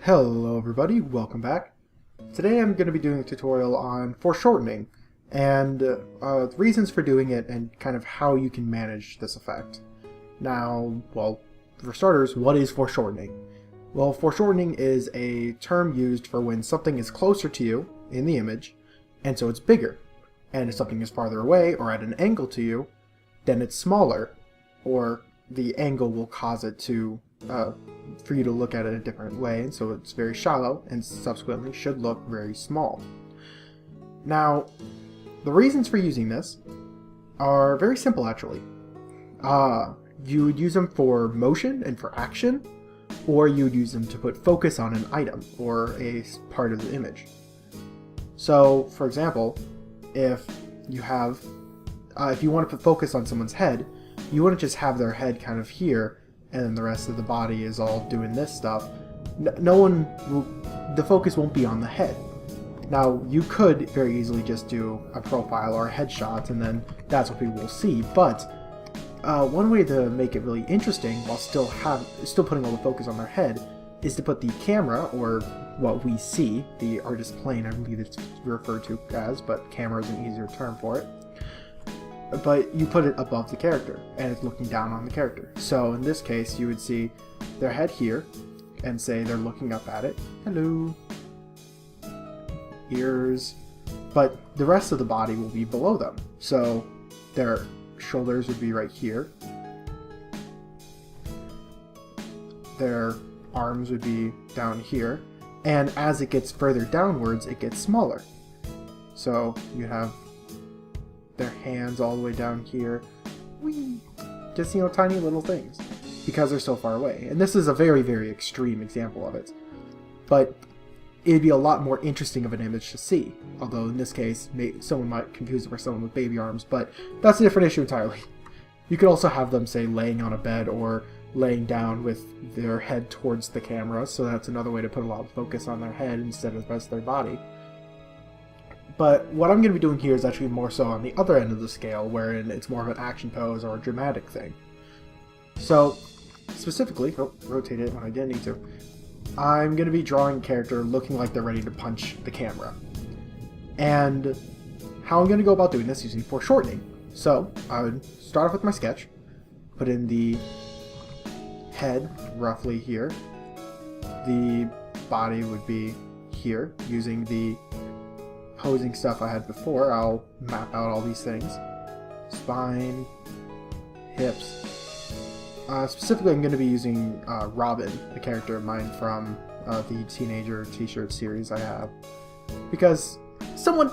Hello everybody, welcome back. Today I'm going to be doing a tutorial on foreshortening and reasons for doing it and kind of how you can manage this effect. Now, well, for starters, what is foreshortening? Well, foreshortening is a term used for when something is closer to you in the image and so it's bigger. And if something is farther away or at an angle to you, then it's smaller, or the angle will cause it to for you to look at it a different way, and so it's very shallow and subsequently should look very small. Now, the reasons for using this are very simple actually. You would use them for motion and for action, or you would use them to put focus on an item or a part of the image. So, for example, if you want to put focus on someone's head, you wouldn't just have their head kind of here and then the rest of the body is all doing this stuff. The focus won't be on the head. Now, you could very easily just do a profile or a headshot and then that's what people will see, but one way to make it really interesting while still putting all the focus on their head is to put the camera, or what we see, the artist plane I believe it's referred to as, but camera is an easier term for it. But you put it above the character, and it's looking down on the character. So in this case, you would see their head here, and say they're looking up at it. Hello. Ears. But the rest of the body will be below them. So their shoulders would be right here. Their arms would be down here. And as it gets further downwards, it gets smaller. So you have their hands all the way down here. Whee! Just, tiny little things. Because they're so far away. And this is a very, very extreme example of it. But it'd be a lot more interesting of an image to see. Although in this case, someone might confuse it for someone with baby arms, but that's a different issue entirely. You could also have them, say, laying on a bed or laying down with their head towards the camera, so that's another way to put a lot of focus on their head instead of the rest of their body. But what I'm going to be doing here is actually more so on the other end of the scale, wherein it's more of an action pose or a dramatic thing. So, specifically, rotate it when I didn't need to, I'm going to be drawing a character looking like they're ready to punch the camera. And how I'm going to go about doing this using foreshortening. So, I would start off with my sketch, put in the head roughly here, the body would be here, using the posing stuff I had before. I'll map out all these things. Spine, hips. Specifically, I'm going to be using Robin, a character of mine from the Teenager t-shirt series I have. Because someone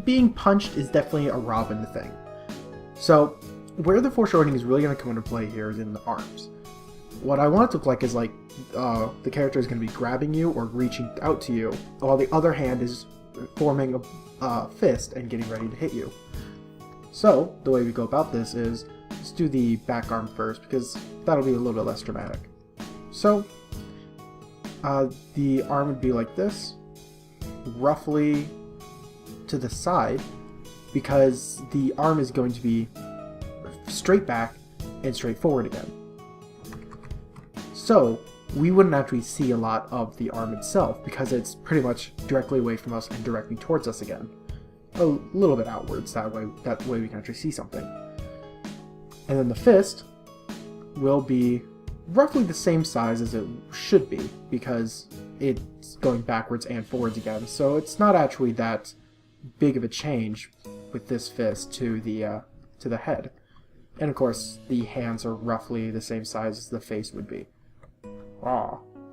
being punched is definitely a Robin thing. So, where the foreshortening is really going to come into play here is in the arms. What I want it to look like is like the character is going to be grabbing you or reaching out to you, while the other hand is forming a fist and getting ready to hit you. So, the way we go about this is, let's do the back arm first, because that'll be a little bit less dramatic. So, the arm would be like this, roughly to the side, because the arm is going to be straight back and straight forward again. So, we wouldn't actually see a lot of the arm itself because it's pretty much directly away from us and directly towards us again. A little bit outwards, that way we can actually see something. And then the fist will be roughly the same size as it should be because it's going backwards and forwards again, so it's not actually that big of a change with this fist to the head. And of course, the hands are roughly the same size as the face would be.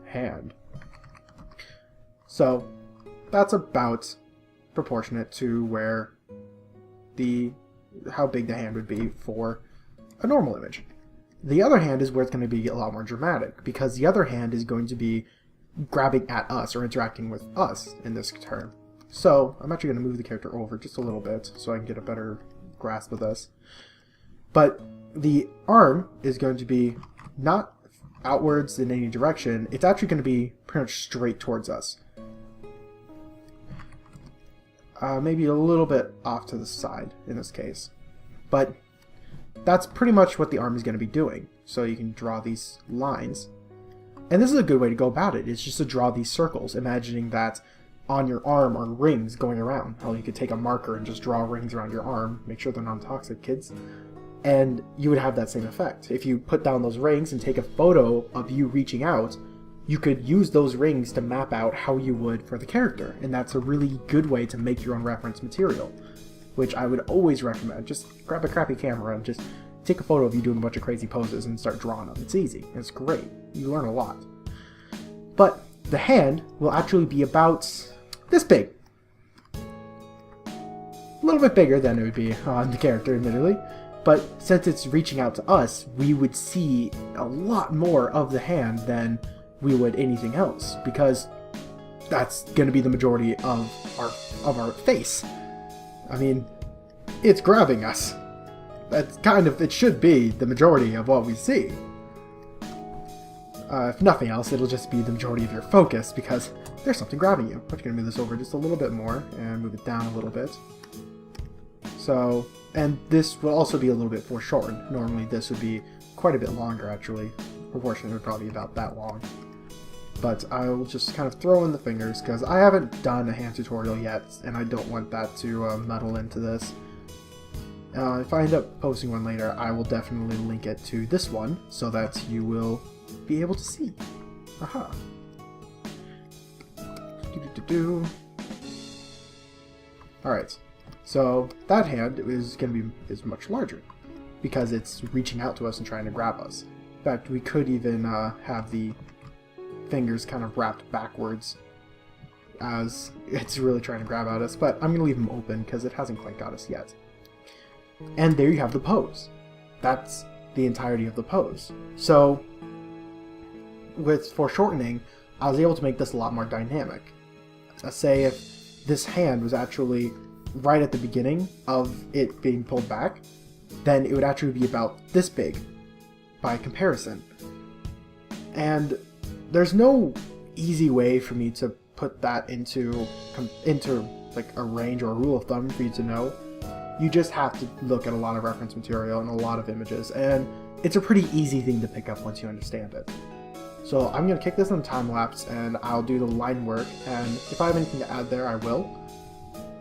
Hand. So that's about proportionate to where how big the hand would be for a normal image. The other hand is where it's going to be a lot more dramatic, because the other hand is going to be grabbing at us or interacting with us in this term. So I'm actually going to move the character over just a little bit so I can get a better grasp of this. But the arm is going to be not outwards in any direction, it's actually going to be pretty much straight towards us. Maybe a little bit off to the side in this case. But that's pretty much what the arm is going to be doing. So you can draw these lines. And this is a good way to go about it. It's just to draw these circles, imagining that on your arm are rings going around. Well, you could take a marker and just draw rings around your arm. Make sure they're non-toxic, kids. And you would have that same effect. If you put down those rings and take a photo of you reaching out, you could use those rings to map out how you would for the character. And that's a really good way to make your own reference material, which I would always recommend. Just grab a crappy camera and just take a photo of you doing a bunch of crazy poses and start drawing them. It's easy. It's great. You learn a lot. But the hand will actually be about this big. A little bit bigger than it would be on the character, admittedly. But since it's reaching out to us, we would see a lot more of the hand than we would anything else, because that's going to be the majority of our face. I mean, it's grabbing us. That's kind of, it should be the majority of what we see. If nothing else, it'll just be the majority of your focus, because there's something grabbing you. I'm going to move this over just a little bit more, and move it down a little bit. So, and this will also be a little bit foreshortened. Normally this would be quite a bit longer, actually. Proportionally, it would probably be about that long. But I'll just kind of throw in the fingers, because I haven't done a hand tutorial yet, and I don't want that to muddle into this. If I end up posting one later, I will definitely link it to this one, so that you will be able to see. Aha. Alright, so that hand is much larger, because it's reaching out to us and trying to grab us. In fact, we could even have the fingers kind of wrapped backwards as it's really trying to grab at us, but I'm going to leave them open because it hasn't quite got us yet. And there you have the pose. That's the entirety of the pose. So with foreshortening, I was able to make this a lot more dynamic. Say if this hand was actually right at the beginning of it being pulled back, then it would actually be about this big by comparison. And there's no easy way for me to put that into like a range or a rule of thumb for you to know. You just have to look at a lot of reference material and a lot of images, and it's a pretty easy thing to pick up once you understand it. So I'm going to kick this in time lapse, and I'll do the line work, and if I have anything to add there, I will.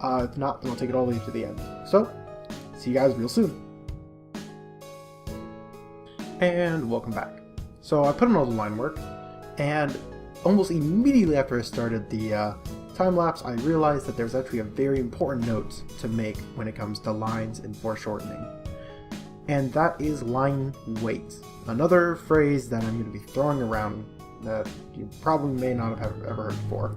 If not, then I'll take it all the way to the end. So, see you guys real soon. And welcome back. So I put in all the line work, and almost immediately after I started the time lapse, I realized that there's actually a very important note to make when it comes to lines and foreshortening. And that is line weight. Another phrase that I'm going to be throwing around that you probably may not have ever heard before.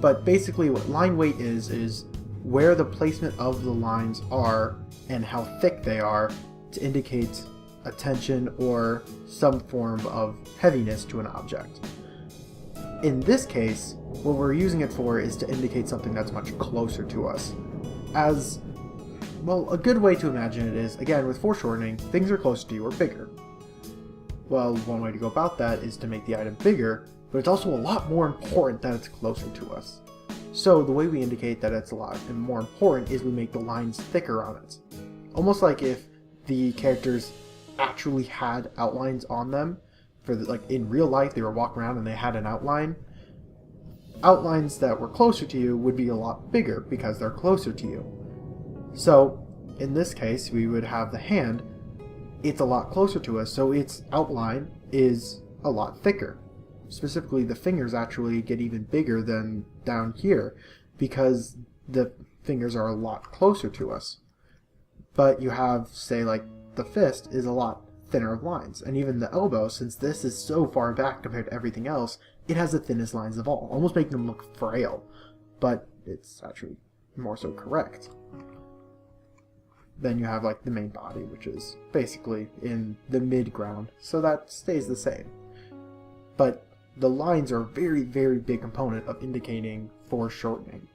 But basically what line weight is where the placement of the lines are and how thick they are to indicate a tension or some form of heaviness to an object. In this case, what we're using it for is to indicate something that's much closer to us. As, well, a good way to imagine it is, again, with foreshortening, things are closer to you or bigger. Well, one way to go about that is to make the item bigger, but it's also a lot more important that it's closer to us. So the way we indicate that it's a lot more important is we make the lines thicker on it. Almost like if the characters actually had outlines on them, for like in real life they were walking around and they had an outline. Outlines that were closer to you would be a lot bigger because they're closer to you. So in this case we would have the hand, it's a lot closer to us, so its outline is a lot thicker. Specifically the fingers actually get even bigger than down here because the fingers are a lot closer to us. But you have, say, like the fist is a lot thinner of lines, and even the elbow, since this is so far back compared to everything else, it has the thinnest lines of all, almost making them look frail, but it's actually more so correct. Then you have like the main body, which is basically in the mid-ground, so that stays the same. But the lines are a very, very big component of indicating foreshortening.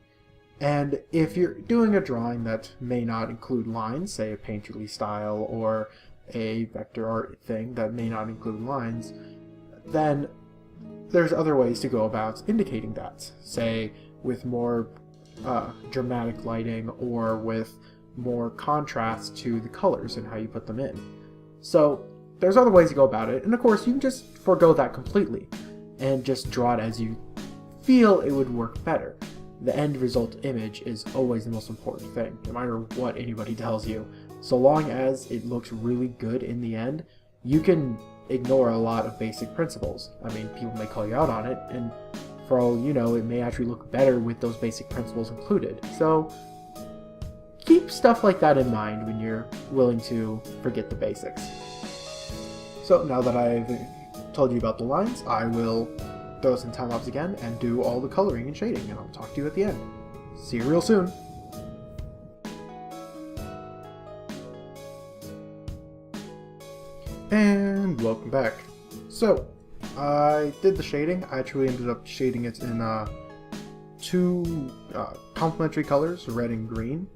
And if you're doing a drawing that may not include lines, say a painterly style or a vector art thing that may not include lines, then there's other ways to go about indicating that, say with more dramatic lighting or with more contrast to the colors and how you put them in. So there's other ways to go about it, and of course you can just forego that completely. and just draw it as you feel it would work better. The end result image is always the most important thing, no matter what anybody tells you. So long as it looks really good in the end, you can ignore a lot of basic principles. I mean, people may call you out on it, and for all you know, it may actually look better with those basic principles included. So keep stuff like that in mind when you're willing to forget the basics. So now that I've told you about the lines, I will throw some time lapse again and do all the coloring and shading, and I'll talk to you at the end. See you real soon. And welcome back. So I did the shading. I actually ended up shading it in two complementary colors, red and green.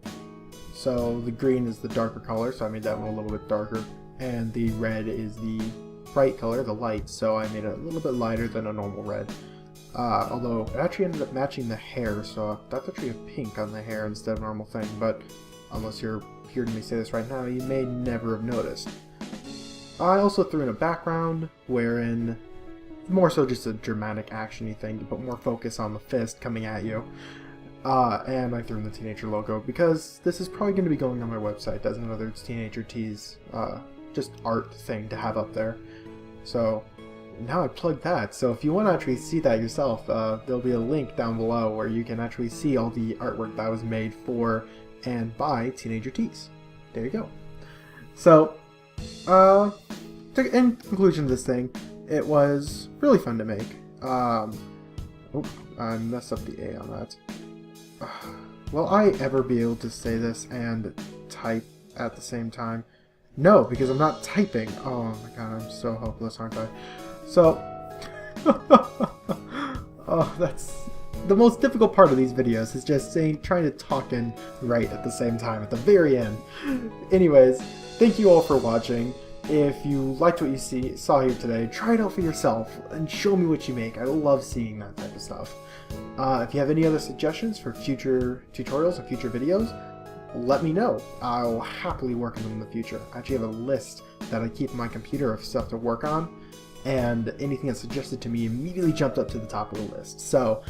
So the green is the darker color, so I made that one a little bit darker, and the red is the bright color, the light, so I made it a little bit lighter than a normal red. Although it actually ended up matching the hair, so that's actually a pink on the hair instead of a normal thing, but unless you're hearing me say this right now, you may never have noticed. I also threw in a background, wherein more so just a dramatic action-y thing to put more focus on the fist coming at you. And I threw in the Teenager logo, because this is probably going to be going on my website as another Teenager Tees, just art thing to have up there. So now I plugged that, so if you want to actually see that yourself, there'll be a link down below where you can actually see all the artwork that was made for and by Teenager Tees. There you go. So, in conclusion of this thing, it was really fun to make. Oh, I messed up the A on that. Will I ever be able to say this and type at the same time? No, because I'm not typing. Oh my god, I'm so hopeless, aren't I? So, oh, that's the most difficult part of these videos, is just trying to talk and write at the same time at the very end. Anyways, thank you all for watching. If you liked what you saw here today, try it out for yourself and show me what you make. I love seeing that type of stuff. If you have any other suggestions for future tutorials or future videos, let me know. I'll happily work on them in the future. I actually have a list that I keep on my computer of stuff to work on, and anything that's suggested to me immediately jumped up to the top of the list. So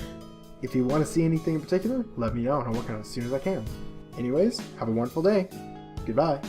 if you want to see anything in particular, let me know and I'll work on it as soon as I can. Anyways, have a wonderful day. Goodbye.